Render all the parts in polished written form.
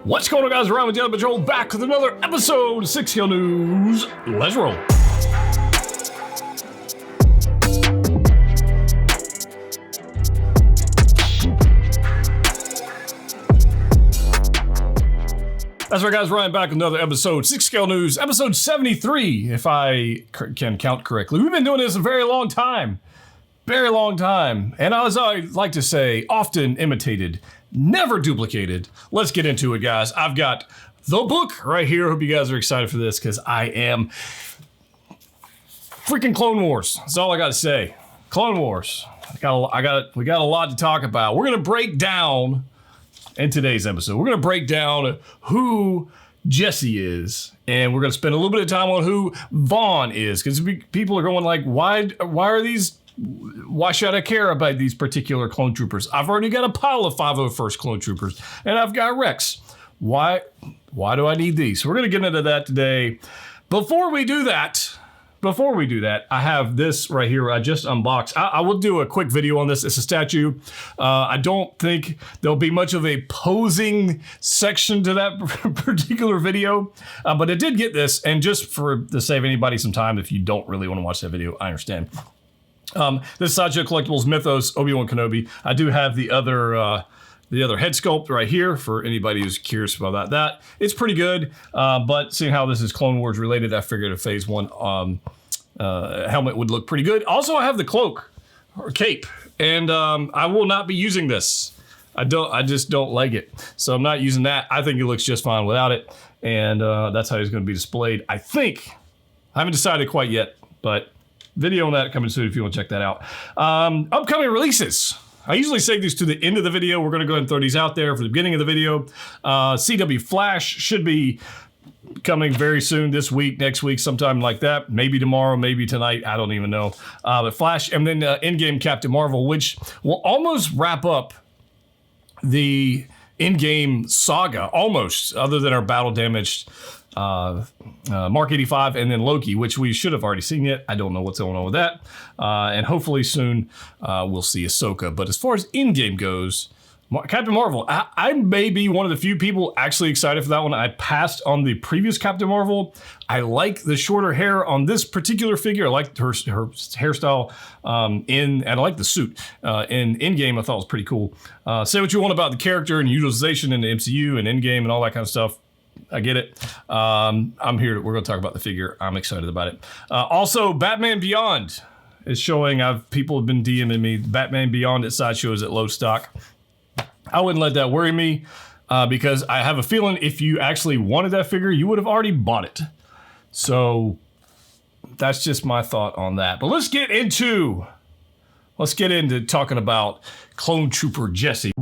What's going on, guys? Ryan with Jedha Patrol, back with another episode of 6 Kill News. Let's roll. That's right, guys. Ryan back with another episode, 6 Scale News, episode 73, if I can count correctly. We've been doing this a very long time. Very long time. And as I like to say, often imitated, never duplicated. Let's get into it, guys. I've got the book right here. Hope you guys are excited for this because I am freaking Clone Wars. That's all I got to say. Clone Wars. We got a lot to talk about. We're going to break down in today's episode. We're going to break down who Jesse is, and we're going to spend a little bit of time on who Vaughn is, because people are going like, why should I care about these particular clone troopers? I've already got a pile of 501st clone troopers, and I've got Rex. Why do I need these? So we're going to get into that today. Before we do that, I have this right here. I just unboxed. I will do a quick video on this. It's a statue. I don't think there'll be much of a posing section to that particular video, but I did get this, and just to save anybody some time, if you don't really want to watch that video, I understand. This Sideshow Collectibles Mythos Obi-Wan Kenobi. I do have the other head sculpt right here for anybody who's curious about that. It's pretty good, but seeing how this is Clone Wars related, I figured a Phase 1 helmet would look pretty good. Also, I have the cloak or cape, and I will not be using this. I just don't like it, so I'm not using that. I think it looks just fine without it, and that's how it's going to be displayed. I think. I haven't decided quite yet, but video on that coming soon if you want to check that out. Upcoming releases. I usually save these to the end of the video. We're going to go ahead and throw these out there for the beginning of the video. CW Flash should be coming very soon this week, next week, sometime like that. Maybe tomorrow, maybe tonight. I don't even know. But Flash, and then Endgame Captain Marvel, which will almost wrap up the Endgame saga, almost, other than our battle damaged Mark 85 and then Loki, which we should have already seen yet. I don't know what's going on with that. And hopefully soon we'll see Ahsoka. But as far as Endgame goes, Captain Marvel, I may be one of the few people actually excited for that one. I passed on the previous Captain Marvel. I like the shorter hair on this particular figure. I like her hairstyle and I like the suit. In Endgame, I thought it was pretty cool. Say what you want about the character and utilization in the MCU and Endgame and all that kind of stuff. I get it. I'm here. We're going to talk about the figure. I'm excited about it. Also, Batman Beyond is showing. People have been DMing me. Batman Beyond at Sideshow is at low stock. I wouldn't let that worry me because I have a feeling if you actually wanted that figure, you would have already bought it. So that's just my thought on that. But let's get into talking about Clone Trooper Jesse.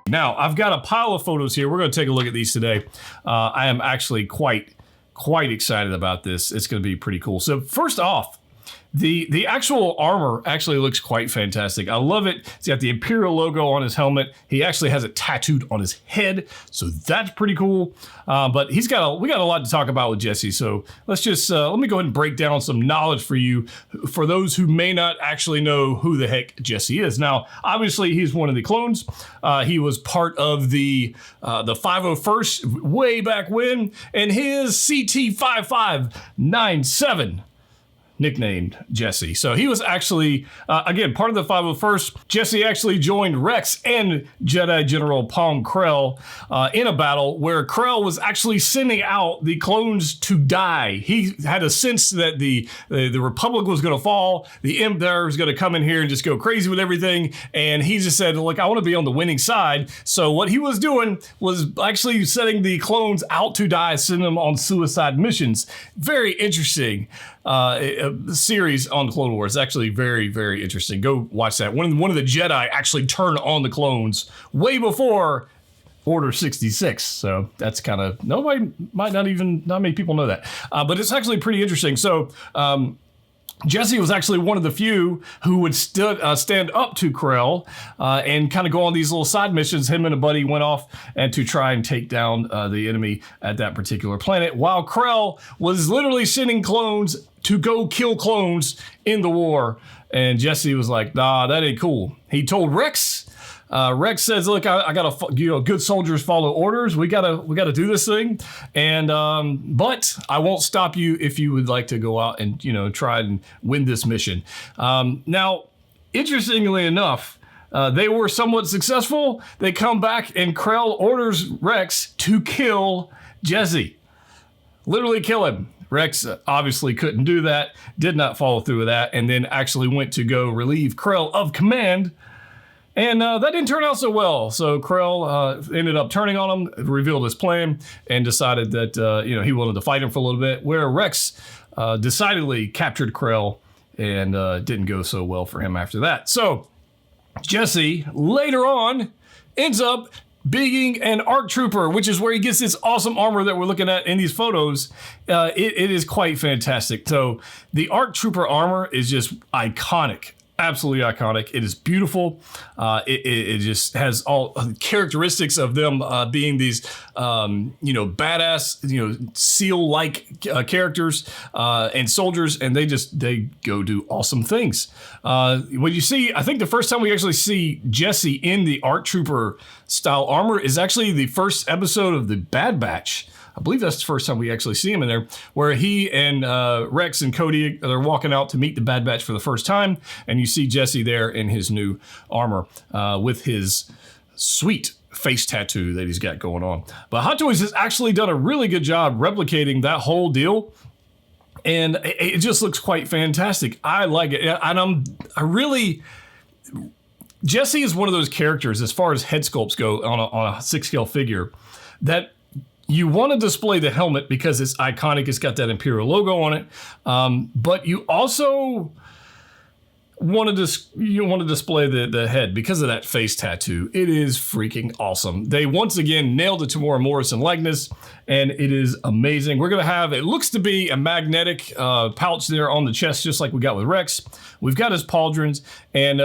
Now, I've got a pile of photos here. We're going to take a look at these today. I am actually quite excited about this. It's going to be pretty cool. So first off, the actual armor actually looks quite fantastic. I love it. It's got the Imperial logo on his helmet. He actually has it tattooed on his head, so that's pretty cool. But we got a lot to talk about with Jesse. So let's just let me go ahead and break down some knowledge for you, for those who may not actually know who the heck Jesse is. Now, obviously, he's one of the clones. He was part of the 501st way back when, and his CT-5597. Nicknamed Jesse. So he was actually, again, part of the 501st. Jesse actually joined Rex and Jedi General Pong Krell in a battle where Krell was actually sending out the clones to die. He had a sense that the Republic was going to fall, the Empire was going to come in here and just go crazy with everything, and he just said, look, I want to be on the winning side. So what he was doing was actually setting the clones out to die, sending them on suicide missions. Very interesting. Series on Clone Wars. Actually very, very interesting. Go watch that. One of the Jedi actually turned on the clones way before Order 66. So that's kind of, not many people know that. But it's actually pretty interesting. So Jesse was actually one of the few who would stand up to Krell and kind of go on these little side missions. Him and a buddy went off and to try and take down the enemy at that particular planet, while Krell was literally sending clones to go kill clones in the war. And Jesse was like, nah, that ain't cool. He told Rex. Rex says, look, I gotta, good soldiers follow orders. We gotta do this thing. And, but I won't stop you if you would like to go out and, try and win this mission. Now, interestingly enough, they were somewhat successful. They come back and Krell orders Rex to kill Jesse. Literally kill him. Rex obviously couldn't do that, did not follow through with that, and then actually went to go relieve Krell of command. And that didn't turn out so well. So Krell ended up turning on him, revealed his plan, and decided that he wanted to fight him for a little bit, where Rex decidedly captured Krell and didn't go so well for him after that. So Jesse later on ends up being an ARC Trooper, which is where he gets this awesome armor that we're looking at in these photos. It is quite fantastic. So the ARC Trooper armor is just iconic. Absolutely iconic. It is beautiful. It just has all characteristics of them being these, badass, SEAL-like characters and soldiers, and they go do awesome things. When you see, I think the first time we actually see Jesse in the ARC Trooper style armor is actually the first episode of the Bad Batch. I believe that's the first time we actually see him in there, where he and Rex and Cody are walking out to meet the Bad Batch for the first time, and you see Jesse there in his new armor with his sweet face tattoo that he's got going on. But Hot Toys has actually done a really good job replicating that whole deal, and it just looks quite fantastic. I like it, and Jesse is one of those characters, as far as head sculpts go on a 6-scale figure, that you want to display the helmet because it's iconic. It's got that Imperial logo on it. But you also want to display the head because of that face tattoo. It is freaking awesome. They once again nailed the Tamora Morrison likeness, and it is amazing. We're going to have, it looks to be a magnetic pouch there on the chest, just like we got with Rex. We've got his pauldrons, and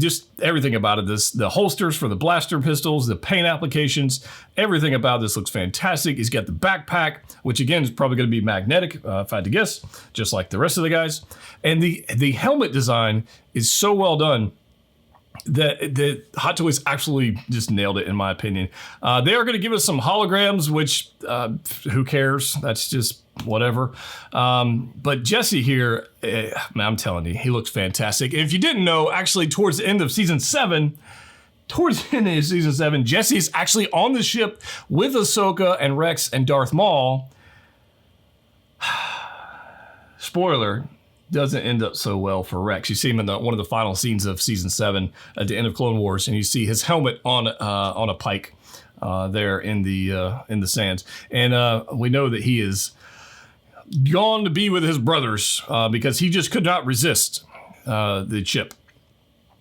just everything about it. The holsters for the blaster pistols, the paint applications, everything about this looks fantastic. He's got the backpack, which again is probably going to be magnetic, if I had to guess, just like the rest of the guys. And the helmet design is so well done that Hot Toys actually just nailed it, in my opinion. They are going to give us some holograms, which who cares? That's just whatever. But Jesse here, man, I'm telling you, he looks fantastic. And if you didn't know, actually towards the end of season 7, Jesse's actually on the ship with Ahsoka and Rex and Darth Maul. Spoiler, doesn't end up so well for Rex. You see him in one of the final scenes of season 7 at the end of Clone Wars, and you see his helmet on a pike there in the sands. And we know that he is gone to be with his brothers because he just could not resist the chip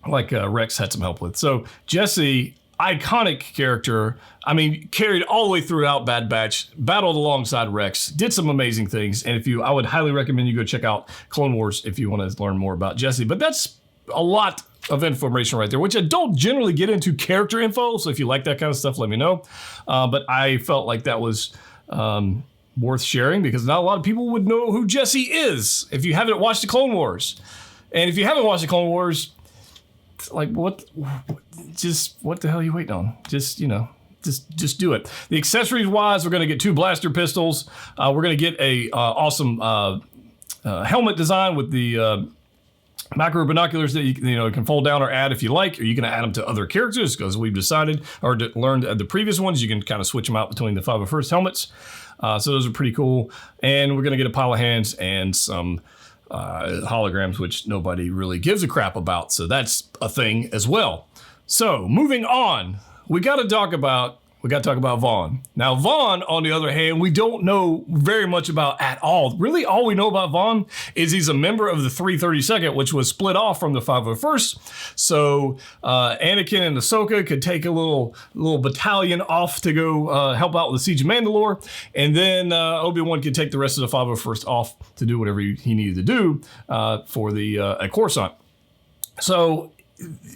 like Rex had some help with. So Jesse, iconic character. I mean, carried all the way throughout Bad Batch, battled alongside Rex, did some amazing things. And I would highly recommend you go check out Clone Wars if you want to learn more about Jesse. But that's a lot of information right there, which I don't generally get into character info. So if you like that kind of stuff, let me know. But I felt like that was worth sharing because not a lot of people would know who Jesse is if you haven't watched the Clone Wars. And if you haven't watched the Clone Wars, like what the hell are you waiting on? Just do it. The accessories wise, we're going to get 2 blaster pistols. We're going to get a awesome helmet design with the macro binoculars that you can fold down or add if you like, or you can add them to other characters because we've decided or learned the previous ones. You can kind of switch them out between the 501st helmets. So those are pretty cool. And we're going to get a pile of hands and some holograms, which nobody really gives a crap about. So that's a thing as well. So moving on, we got to talk about we got to talk about Vaughn. Now, Vaughn, on the other hand, we don't know very much about at all. Really, all we know about Vaughn is he's a member of the 332nd, which was split off from the 501st. So Anakin and Ahsoka could take a little battalion off to go help out with the Siege of Mandalore, and then Obi-Wan could take the rest of the 501st off to do whatever he needed to do for the at Coruscant. So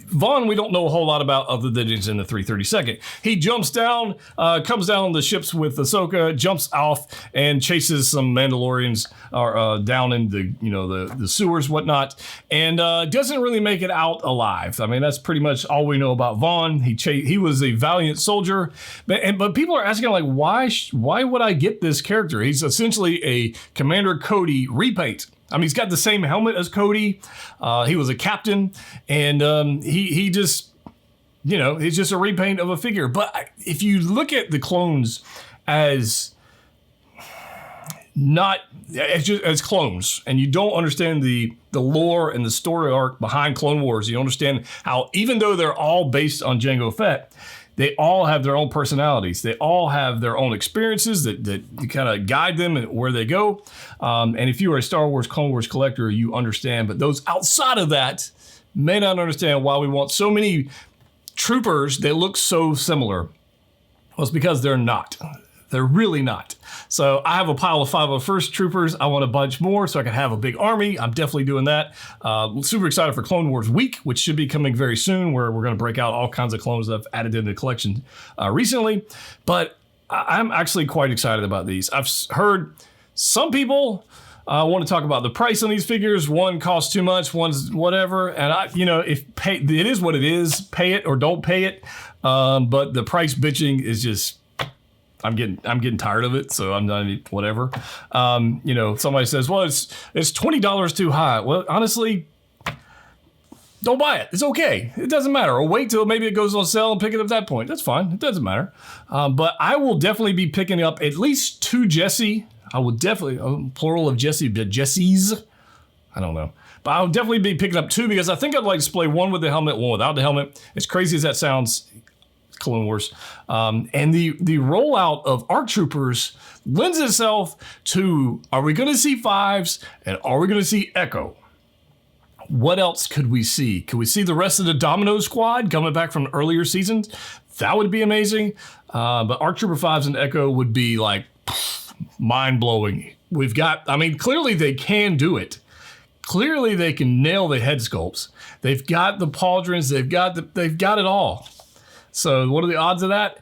Vaughn, we don't know a whole lot about other than he's in the 332nd. He jumps down, comes down on the ships with Ahsoka, jumps off, and chases some Mandalorians down in the sewers, whatnot, and doesn't really make it out alive. I mean, that's pretty much all we know about Vaughn. He was a valiant soldier, but people are asking, like, why would I get this character? He's essentially a Commander Cody repaint. I mean, he's got the same helmet as Cody. He was a captain, and he just, he's just a repaint of a figure. But if you look at the clones as as clones, and you don't understand the lore and the story arc behind Clone Wars, you understand how, even though they're all based on Jango Fett, they all have their own personalities. They all have their own experiences that kind of guide them and where they go. And if you are a Star Wars, Clone Wars collector, you understand. But those outside of that may not understand why we want so many troopers that look so similar. Well, it's because they're not. They're really not. So I have a pile of 501st troopers. I want a bunch more so I can have a big army. I'm definitely doing that. Super excited for Clone Wars Week, which should be coming very soon, where we're going to break out all kinds of clones that I've added into the collection recently. But I'm actually quite excited about these. I've heard some people want to talk about the price on these figures. One costs too much, one's whatever. And it is what it is. Pay it or don't pay it. But the price bitching is just, I'm getting tired of it, so I'm not whatever. Somebody says, well, it's $20 too high. Well, honestly, don't buy it. It's okay. It doesn't matter. Or wait till maybe it goes on sale and pick it up at that point. That's fine. It doesn't matter. But I will definitely be picking up at least 2 Jesse. I will definitely, plural of Jesse, Jesse's. I don't know. But I'll definitely be picking up 2 because I think I'd like to display one with the helmet, one without the helmet. As crazy as that sounds, Clone Wars. And the rollout of ARC Troopers lends itself to, are we going to see 5s and are we going to see Echo? What else could we see? Could we see the rest of the Domino Squad coming back from earlier seasons? That would be amazing. But ARC Trooper 5s and Echo would be like mind-blowing. Clearly they can do it. Clearly they can nail the head sculpts. They've got the pauldrons. They've got it all. So what are the odds of that?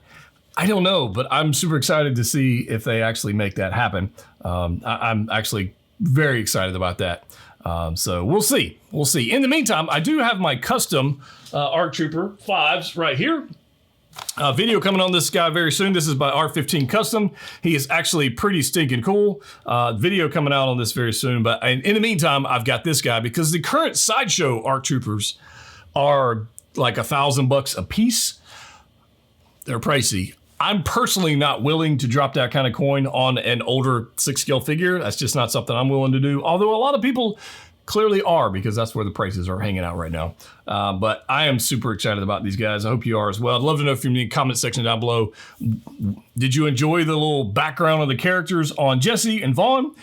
I don't know, but I'm super excited to see if they actually make that happen. I'm actually very excited about that. So we'll see. We'll see. In the meantime, I do have my custom ARC Trooper 5s right here. Video coming on this guy very soon. This is by R15 Custom. He is actually pretty stinking cool. Video coming out on this very soon. But in the meantime, I've got this guy because the current Sideshow ARC Troopers are like $1,000 a piece. They're pricey. I'm personally not willing to drop that kind of coin on an older 6-scale figure. That's just not something I'm willing to do. Although a lot of people clearly are, because that's where the prices are hanging out right now. But I am super excited about these guys. I hope you are as well. I'd love to know from you in the comment section down below. Did you enjoy the little background of the characters on Jesse and Vaughn?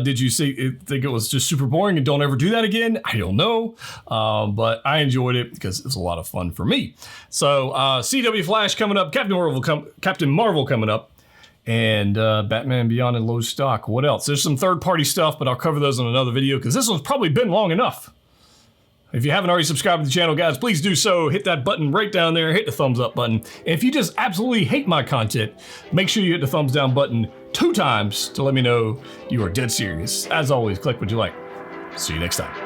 Did you think it was just super boring and don't ever do that again? I don't know. But I enjoyed it because it was a lot of fun for me. So CW Flash coming up, Captain Marvel coming up, and Batman Beyond and low stock. What else? There's some third-party stuff, but I'll cover those in another video because this one's probably been long enough. If you haven't already subscribed to the channel, guys, please do so. Hit that button right down there. Hit the thumbs up button. And if you just absolutely hate my content, make sure you hit the thumbs down button 2 times to let me know you are dead serious. As always, click what you like. See you next time.